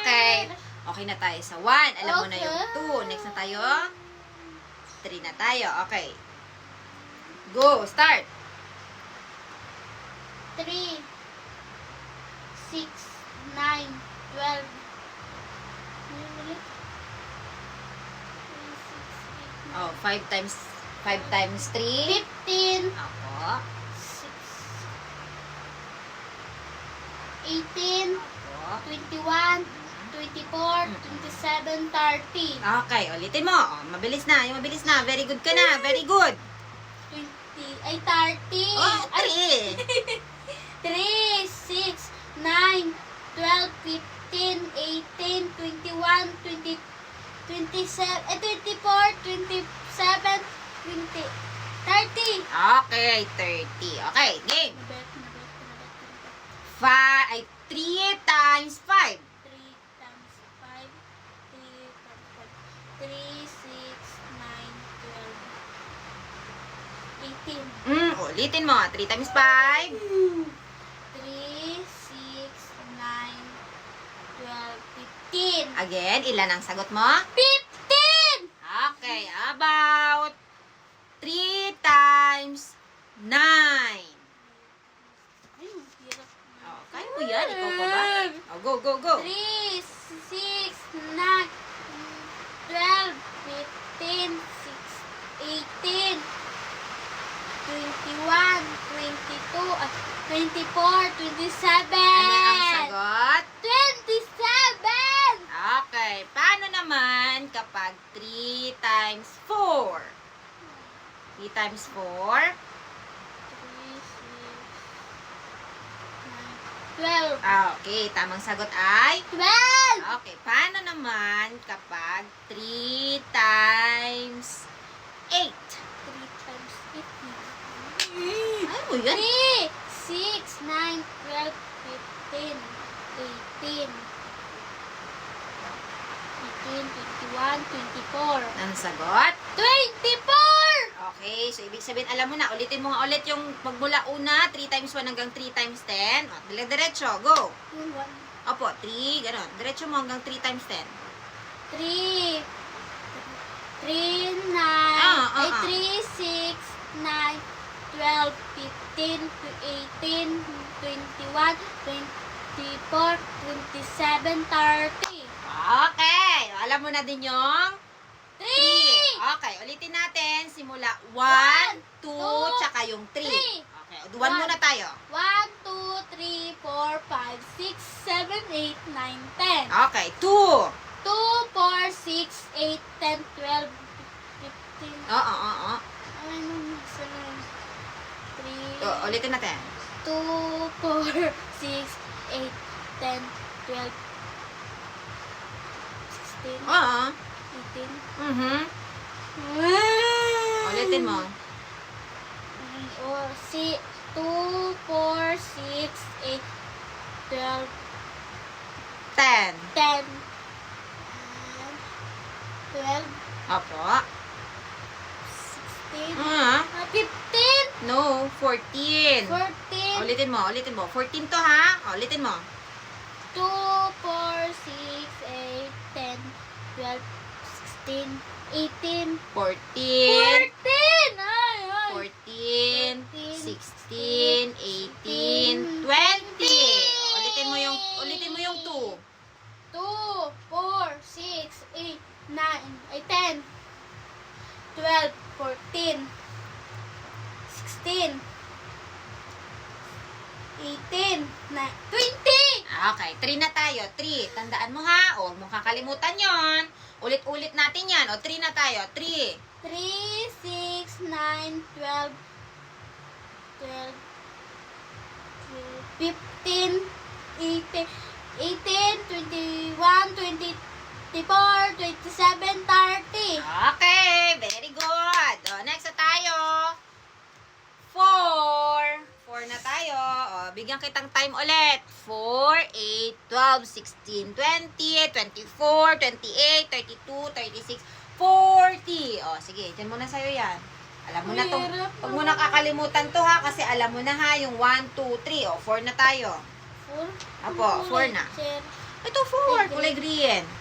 Okay. Okay na tayo sa 1. Alam mo na yung 2. Next na tayo. 3 na tayo. Okay. Go. Start. 3, 6, 9, 12. Oh, 5 times 3. 15, Opo. 18, Opo. 21, 24, 27, 30. Okay, ulitin mo. Oh, mabilis na. Yung mabilis na. Very good ka na. Very good. 20, ay 30. Oh, Ay, 3. 3, 6, 9, 12, 15, 18, 21, 20, 27, 24, 27, 20, 30. Okay, 30. Okay, game. 3 times 5. 3 times 5, 3 times 5, 3, 6, 9, 12, 18. Ulitin mo. 3 times 5. 3, 6, 9, 12, 15. Again, ilan ang sagot mo? 15! Okay, about 3 times 9. Ay, ang hirap. Oh, kaya mo yan. Ikaw pa ba? Oh, go, go, go. 3, 6, 9, 12, 15, 18, 21, 22, 24, 27. Ano ang sagot? 27! Okay, paano naman kapag 3 times 4? 3 times 4? 12. Okay, tamang sagot ay? 12! Okay, paano naman kapag 3 times 8? 3 times 8. Ay mo yan? 3, 6, 9, 12, 15, 18, 21, 24. Ang sagot? 24! Okay, so ibig sabihin, alam mo na, ulitin mo nga ulit yung magmula una, 3 times 1 hanggang 3 times 10. O, diretso, go. Yung 1. Opo, 3, gano'n. Diretso mo hanggang 3 times 10. 3, 9, Ah. 3, 6, 9, 12, 15, 18, 21, 24, 27, 30. Okay, alam mo na din yung 3! 3. Okay, ulitin natin. Simula 1, 2, 2, tsaka yung 3. 3. Okay, 1 muna tayo. 1, 2, 3, 4, 5, 6, 7, 8, 9, 10. Okay, 2. 2, 4, 6, 8, 10, 12, 15. Oo. Ano nasa 3, Ulitin natin. 2, 4, 6, 8, 10, 12, 16, Oo. 18. Ulitin mo. Or 2, 4, 6, 8, 12, 10. 10, 12, Opo. 16, Ah, 15, no, 14. 14, Ulitin mo. 14 to ha. Ulitin mo. 2, 4, 6, 8, 10, 12, 16, 18, 14. 14! Ay, ay. 14, 16, 18, 20. Ulitin mo yung 2. 2, 4, 6, 8, 9, ay 10, 12, 14, 16, 18, 20! Okay, 3 na tayo. 3. Tandaan mo ha. Huwag mong kakalimutan yon. Ulit-ulit natin yan. O, 3 na tayo. 3. 3, 6, 9, 12, 15, 18, 21, 24, 27, 30. Okay, very good. O, next na tayo. 4. 4 na tayo. O, bigyan kitang time ulit. 4, 8, 12, 16, 20, 24, 28, 32, 36, 40. O, sige, dyan muna sa'yo yan. Alam mo na to. Mahirap Huwag mo na kakalimutan to ha, kasi alam mo na ha, yung 1, 2, 3. O, 4 na tayo. 4? Apo, 4 na. Ito 4, kulay green.